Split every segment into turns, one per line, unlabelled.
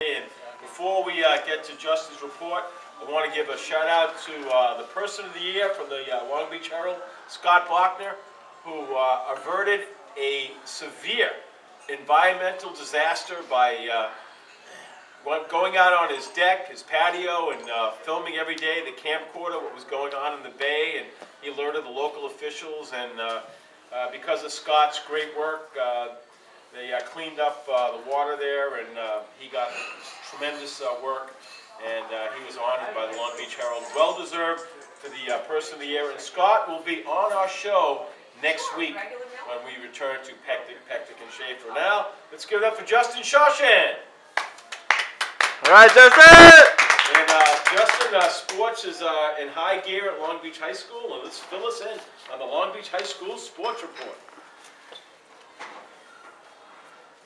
And before we get to Justin's report, I want to give a shout out to the Person of the Year from the Long Beach Herald, Scott Bachner, who averted a severe environmental disaster by going out on his deck, his patio, and filming every day the camcorder, what was going on in the bay, and he alerted the local officials, and because of Scott's great work, they cleaned up the water there, and he got tremendous work, and he was honored by the Long Beach Herald. Well deserved for the Person of the Year. And Scott will be on our show next week when we return to Pectic and Schaefer. Now, let's give it up for Justin Shawshan.
All right, Justin!
And Justin, sports is in high gear at Long Beach High School, and let's fill us in on the Long Beach High School Sports Report.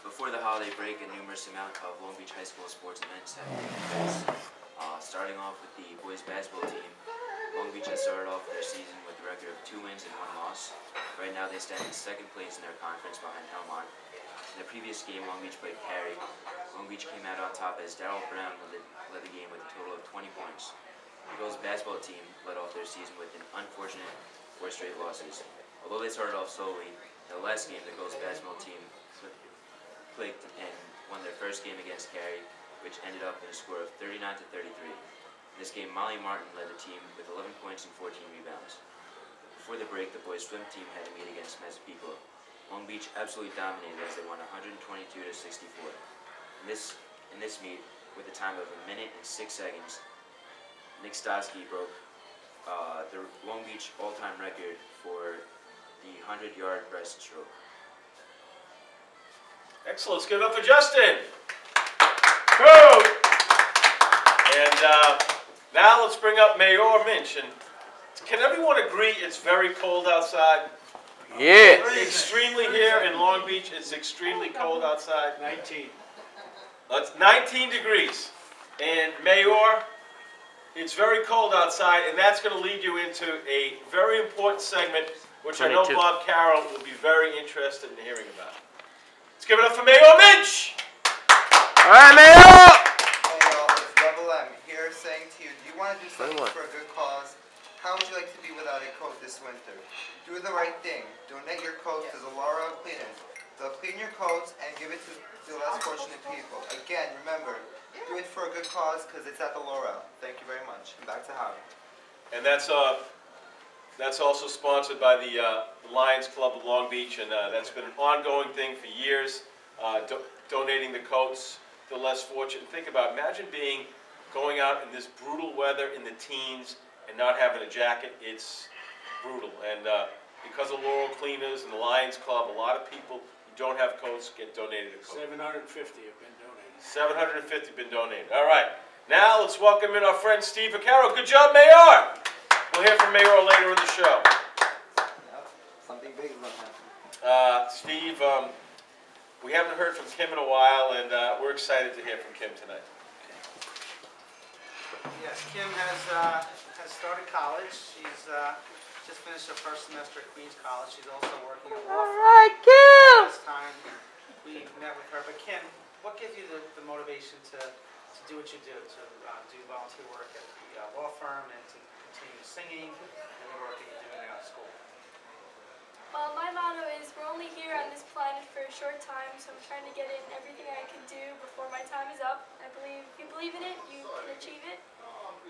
Before the holiday break, a numerous amount of Long Beach High School sports events have taken place. Starting off with the boys basketball team, Long Beach has started off their season with a record of 2 wins and 1 loss. Right now they stand in second place in their conference behind Helmont. In the previous game, Long Beach played Cary. Long Beach came out on top as Darryl Brown led the game with a total of 20 points. The girls basketball team led off their season with an unfortunate 4 straight losses. Although they started off slowly, in the last game the girls basketball team clicked and won their first game against Cary, which ended up in a score of 39-33. In this game, Molly Martin led the team with 11 points and 14 rebounds. Before the break, the boys swim team had to meet against Massapequa. Long Beach absolutely dominated as they won 122-64. In this meet, with a time of 1 minute and 6 seconds, Nick Stosky broke the Long Beach all-time record for the 100-yard breaststroke.
Excellent. Let's give it up for Justin. Go! And now let's bring up Mayor Minch. And can everyone agree it's very cold outside?
Yeah.
Extremely here in Long Beach. It's extremely cold outside.
19.
It's 19 degrees. And Mayor, it's very cold outside, and that's going to lead you into a very important segment, which 22. I know Bob Carroll will be very interested in hearing about. Let's give it up for Mayor Minch!
All right, Mayor!
Hey y'all, it's Double M here saying to you, do you want to do something for a good cause? How would you like to be without a coat this winter? Do the right thing. Donate your coats to the Laurel Cleaners. They'll clean your coats and give it to the less fortunate people. Again, remember, do it for a good cause because it's at the Laurel. Thank you very much. And back to Howie.
And that's also sponsored by the Lions Club of Long Beach, and that's been an ongoing thing for years, donating the coats to the less fortunate. Think about it. Imagine going out in this brutal weather in the teens and not having a jacket. It's brutal. And because of Laurel Cleaners and the Lions Club, a lot of people who don't have coats get donated a coat.
750 have been donated.
750 have been donated. All right. Now let's welcome in our friend Steve Vaccaro. Good job, Mayor! We'll hear from Mayor later in the show.
Yep. Something big is going to happen.
Steve, we haven't heard from Kim in a while, and we're excited to hear from Kim tonight.
Yes, Kim has started college. She's just finished her first semester at Queens College. She's also working at law firm.
All right, Kim!
Last time we met with her. But Kim, what gives you the motivation to do what you do, to do volunteer work at the law firm and to continue singing and the work that you're doing out of school?
Well, my motto is we're only here on this planet for a short time, so I'm trying to get in everything I can do before my time is up. I believe if you believe in it, you can achieve it.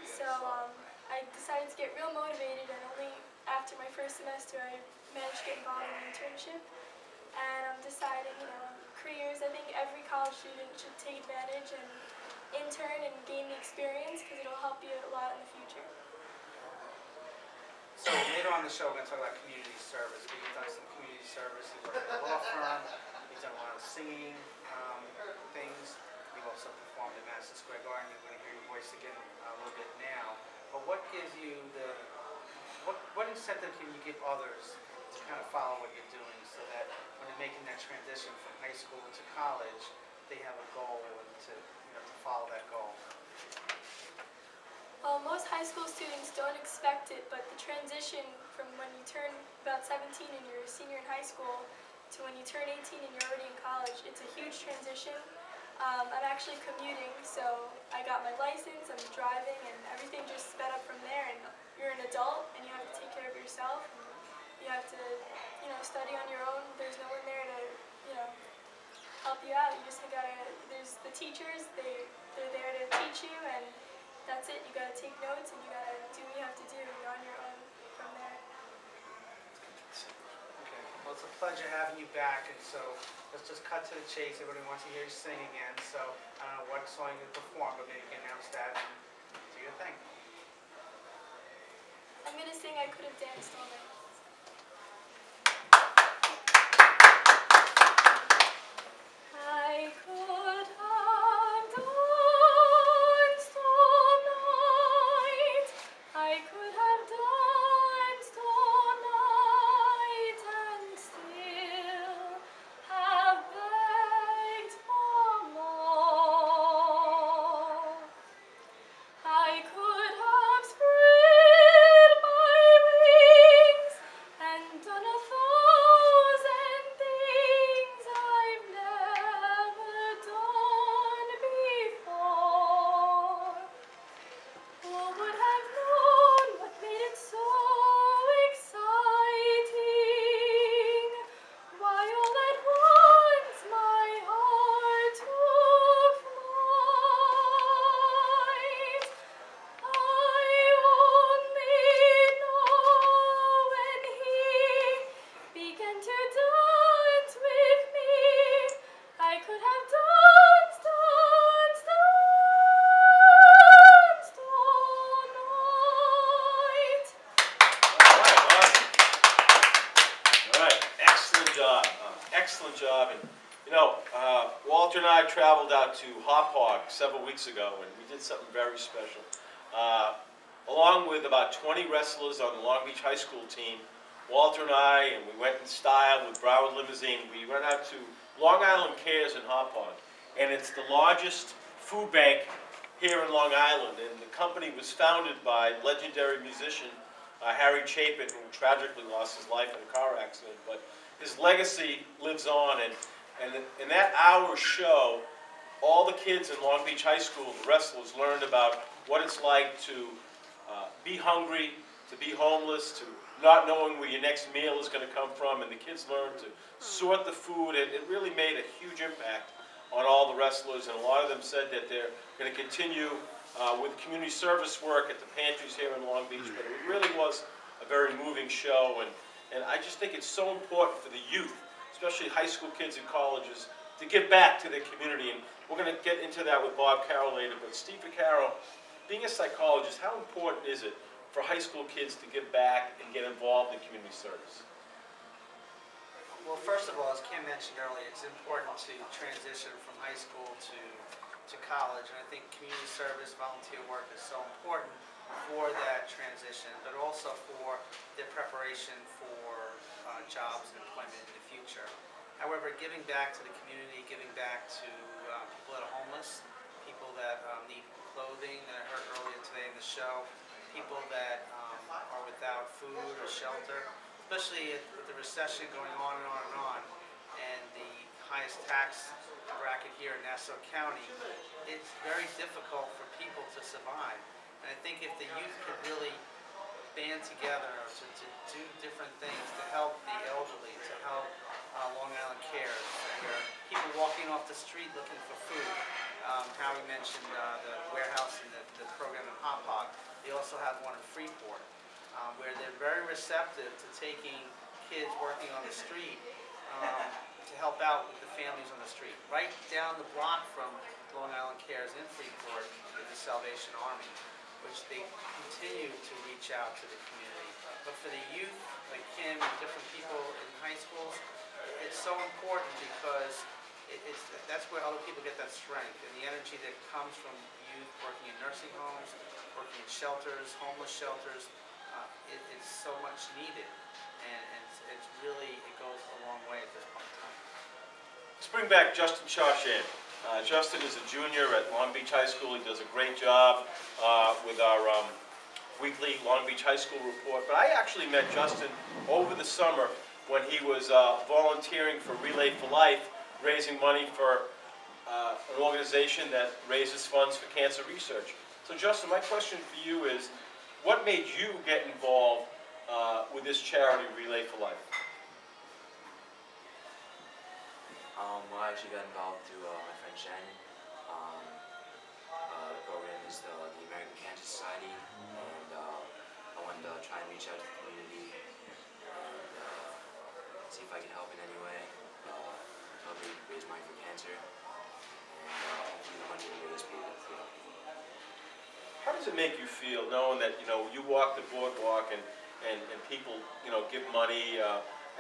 So I decided to get real motivated, and only after my first semester I managed to get involved in an internship. And I'm deciding, careers, I think every college student should take advantage and intern and gain the experience because it'll help you a lot in the future.
So later on in the show, we're going to talk about community service. We've done some community service. We've worked at a law firm. We've done a lot of singing things. We've also performed at Madison Square Garden. You're going to hear your voice again a little bit now. But what gives you what incentive can you give others to kind of follow what you're doing so that when they're making that transition from high school to college, they have a goal and to follow that goal?
Well, most high school students don't expect it, but the transition from when you turn about 17 and you're a senior in high school to when you turn 18 and you're already in college, it's a huge transition. I'm actually commuting, so I got my license, I'm driving, and everything just sped up from there. And you're an adult, and you have to take care of yourself. And you have to, study on your own. There's no one there to, help you out. You just gotta. There's the teachers. They're there to teach you, and that's it. You gotta take notes, and you gotta do what you have to do. You're on your own from there.
Okay, well, it's a pleasure having you back, and so let's just cut to the chase. Everybody wants to hear you sing again, so I don't know what song you perform, but maybe you can announce that and do your thing.
I'm gonna sing I Could Have Danced All Night. I could have danced all night. I could have danced all night and still have begged for more. I could have spread my wings and done 1,000 things I've never done before. Who would have known what made it so exciting? Why all at once my heart took flight. I only know when he began to dance with me, I could have danced all night.
All right, excellent job. Excellent job. And Walter and I traveled out to Hop Hog several weeks ago, and we did something very special. Along with about 20 wrestlers on the Long Beach High School team, Walter and I, and we went in style with Broward Limousine. We went out to Long Island Cares in Hop Hog, and it's the largest food bank here in Long Island. And the company was founded by legendary musician Harry Chapin, who tragically lost his life in a car accident. But his legacy lives on, and in that hour show, all the kids in Long Beach High School, the wrestlers, learned about what it's like to be hungry, to be homeless, to not knowing where your next meal is going to come from, and the kids learned to sort the food. It really made a huge impact on all the wrestlers, and a lot of them said that they're going to continue with community service work at the pantries here in Long Beach. But it really was a very moving show, and I just think it's so important for the youth, especially high school kids and colleges, to give back to their community. And we're going to get into that with Bob Carroll later. But Steve Carroll, being a psychologist, how important is it for high school kids to give back and get involved in community service?
Well, first of all, as Kim mentioned earlier, it's important to transition from high school to college, and I think community service, volunteer work is so important for that transition, but also for their preparation for jobs and employment in the future. However, giving back to the community, giving back to people that are homeless, people that need clothing, that I heard earlier today in the show, people that are without food or shelter, especially with the recession going on and on and on, and the highest tax bracket here in Nassau County, it's very difficult for people to survive. And I think if the youth could really band together to do different things to help the elderly, to help Long Island Cares, where people walking off the street looking for food. Howie mentioned the warehouse and the program in Hop Hog. They also have one in Freeport, where they're very receptive to taking kids working on the street to help out with the families on the street. Right down the block from Long Island Cares in Freeport is the Salvation Army, which they continue to reach out to the community. But for the youth, like Kim and different people in high schools, it's so important because that's where other people get that strength and the energy that comes from youth working in nursing homes, working in shelters, homeless shelters. It's so much needed, and it's really, it goes a long way at this point in time.
Let's bring back Justin Shawshan. Justin is a junior at Long Beach High School. He does a great job with our weekly Long Beach High School report. But I actually met Justin over the summer when he was volunteering for Relay for Life, raising money for an organization that raises funds for cancer research. So Justin, my question for you is, what made you get involved with this charity, Relay for Life?
Well, I actually got involved through my friend Shannon. The program is the American Cancer Society, and I wanted to try and reach out to the community and see if I can help in any way to help raise money for cancer, and hopefully the money we raise will be helpful.
How does it make you feel knowing that, you walk the boardwalk and people, give money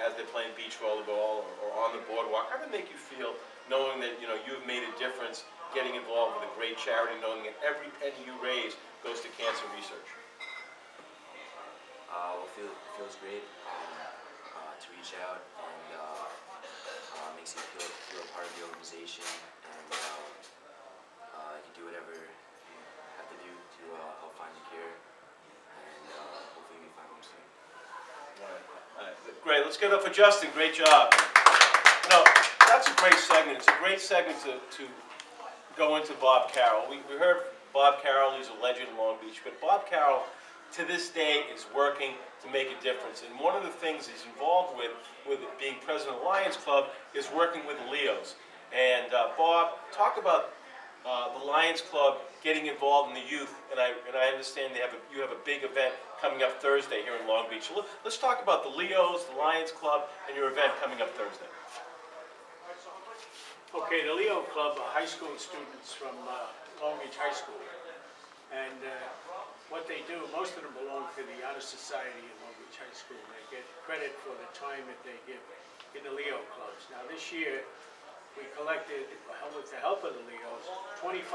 as they're playing beach volleyball or on the boardwalk? How does it make you feel knowing that, you've made a difference getting involved with a great charity, knowing that every penny you raise goes to cancer research?
Well, it feels great to reach out, and makes you feel a part of the organization, and you can do whatever you have to do to help find a cure, and hopefully we find home soon.
All right. Great. Let's give it up for Justin. Great job. That's a great segment. It's a great segment to go into Bob Carroll. We heard Bob Carroll. He's a legend in Long Beach, but Bob Carroll, to this day, is working to make a difference. And one of the things he's involved with being president of the Lions Club, is working with the Leos. And Bob, talk about the Lions Club getting involved in the youth. And I understand you have a big event coming up Thursday here in Long Beach. So let's talk about the Leos, the Lions Club, and your event coming up Thursday.
Okay, the Leo Club are high school students from Long Beach High School. And what they do, most of them belong to the Honor Society in Long Beach High School. They get credit for the time that they give in the Leo clubs. Now this year, we collected, with the help of the Leos, 2,500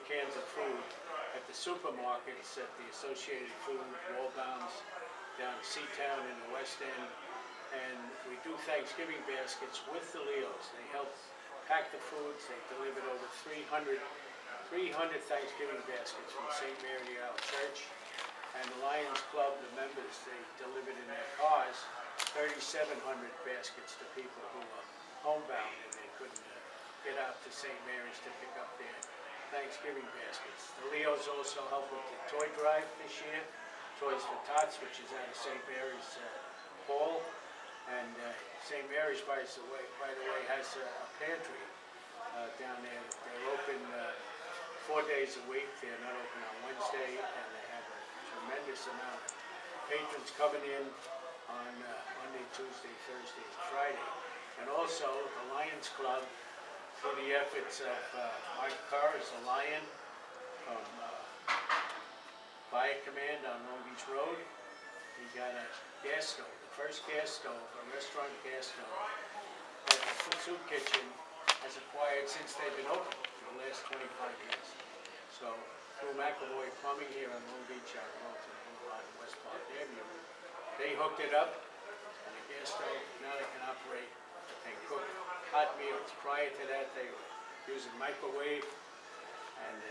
cans of food at the supermarkets at the Associated Food, Wallbounds, down in Seatown in the West End. And we do Thanksgiving baskets with the Leos. They help pack the foods. They delivered over 300 Thanksgiving baskets from St. Mary the Isle Church. And the Lions Club, the members, they delivered in their cars 3,700 baskets to people who were homebound and they couldn't get out to St. Mary's to pick up their Thanksgiving baskets. The Leos also helped with the toy drive this year, Toys for Tots, which is out of St. Mary's Hall. And St. Mary's, by the way, has a pantry down there. They're open 4 days a week. They're not open on Wednesday, and they have a tremendous amount of patrons coming in on Monday, Tuesday, Thursday, and Friday. And also, the Lions Club, through the efforts of Mike Carr, is a Lion from Fire Command on Long Beach Road. He got a gas stove, the first gas stove, a restaurant gas stove, that the soup kitchen has acquired since they've been open for the last 25 years. So, through McAvoy Plumbing here on Long Beach, on Walton Boulevard and West Park Avenue, they hooked it up, and the gas stove, now they can operate and cook hot meals. Prior to that, they were using microwave, and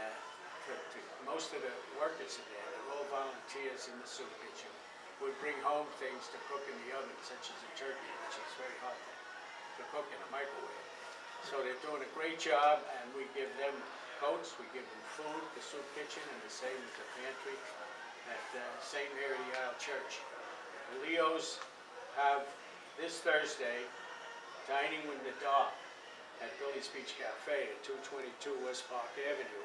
most of the workers in there, they're all volunteers in the soup kitchen, would bring home things to cook in the oven, such as a turkey, which is very hard to cook in a microwave. So they're doing a great job, and we give them coats, we give them food, the soup kitchen, and the same as the pantry at St. Mary the Isle Church. The Leos have this Thursday Dining with the Dog at Billy's Beach Cafe at 222 West Park Avenue.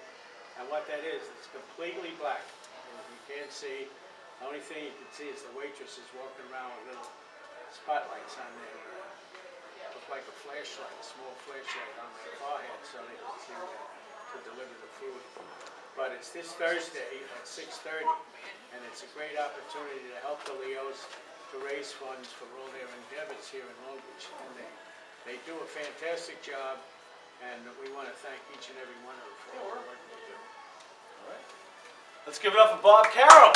And what that is, it's completely black. And you can't see. The only thing you can see is the waitresses walking around with little spotlights on their, look like a flashlight, a small flashlight on their forehead so they can see to deliver the food. But it's this Thursday at 6:30, and it's a great opportunity to help the Leos to raise funds for all their endeavors here in Long Beach. And they do a fantastic job, and we want to thank each and every one of them for all the work they do.
All right. Let's give it up for Bob Carroll.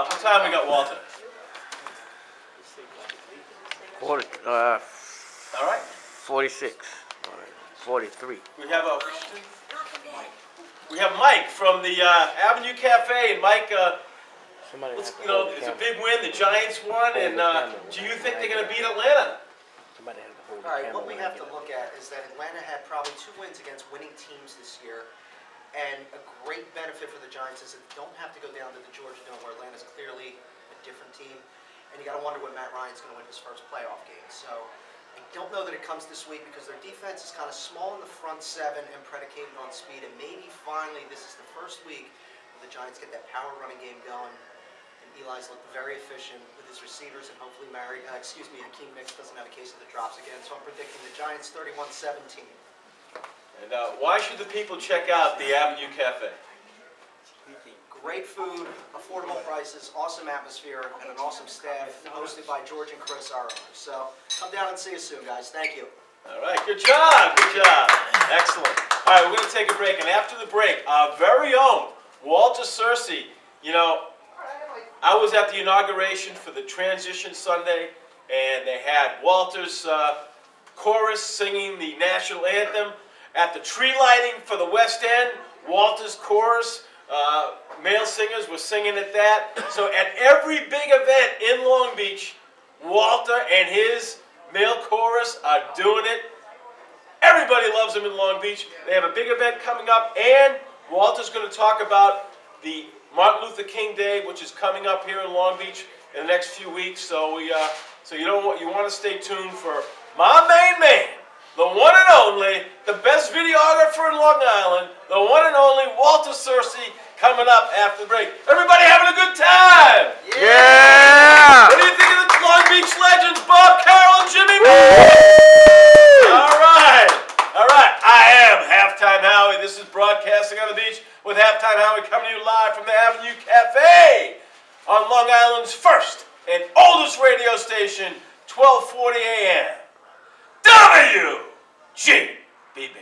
What time we got, Walter?
46.
All right.
43.
We have Mike from the Avenue Cafe, and Mike, it's a big win. The Giants won, and do you think they're going to beat Atlanta?
Somebody has to hold the
All right,
camera
what we
when I
have to
get
look at is that Atlanta had probably 2 wins against winning teams this year. And a great benefit for the Giants is that they don't have to go down to the Georgia Dome where Atlanta's clearly a different team. And you got to wonder when Matt Ryan's going to win his first playoff game. So I don't know that it comes this week because their defense is kind of small in the front seven and predicated on speed. And maybe finally this is the first week where the Giants get that power running game going. And Eli's looked very efficient with his receivers, and hopefully Hakeem Nicks doesn't have a case of the drops again. So I'm predicting the Giants 31-17.
And why should the people check out the Avenue Cafe?
Great food, affordable prices, awesome atmosphere, and an awesome staff hosted by George and Chris, our owners. So come down and see us soon, guys. Thank you.
All right, good job, good job. Excellent. All right, we're going to take a break, and after the break, our very own Walter Searcy. You know, I was at the inauguration for the Transition Sunday, and they had Walter's chorus singing the national anthem. At the tree lighting for the West End, Walter's chorus, male singers were singing at that. So at every big event in Long Beach, Walter and his male chorus are doing it. Everybody loves him in Long Beach. They have a big event coming up, and Walter's going to talk about the Martin Luther King Day, which is coming up here in Long Beach in the next few weeks. So you want to stay tuned for my main man, the one and only, the best videographer in Long Island, the one and only Walter Searcy, coming up after the break. Everybody having a good time?
Yeah!
What do you think of the Long Beach legends, Bob Carroll and Jimmy B? All right. I am Halftime Howie. This is Broadcasting on the Beach with Halftime Howie coming to you live from the Avenue Cafe on Long Island's first and oldest radio station, 1240 AM. WGBB.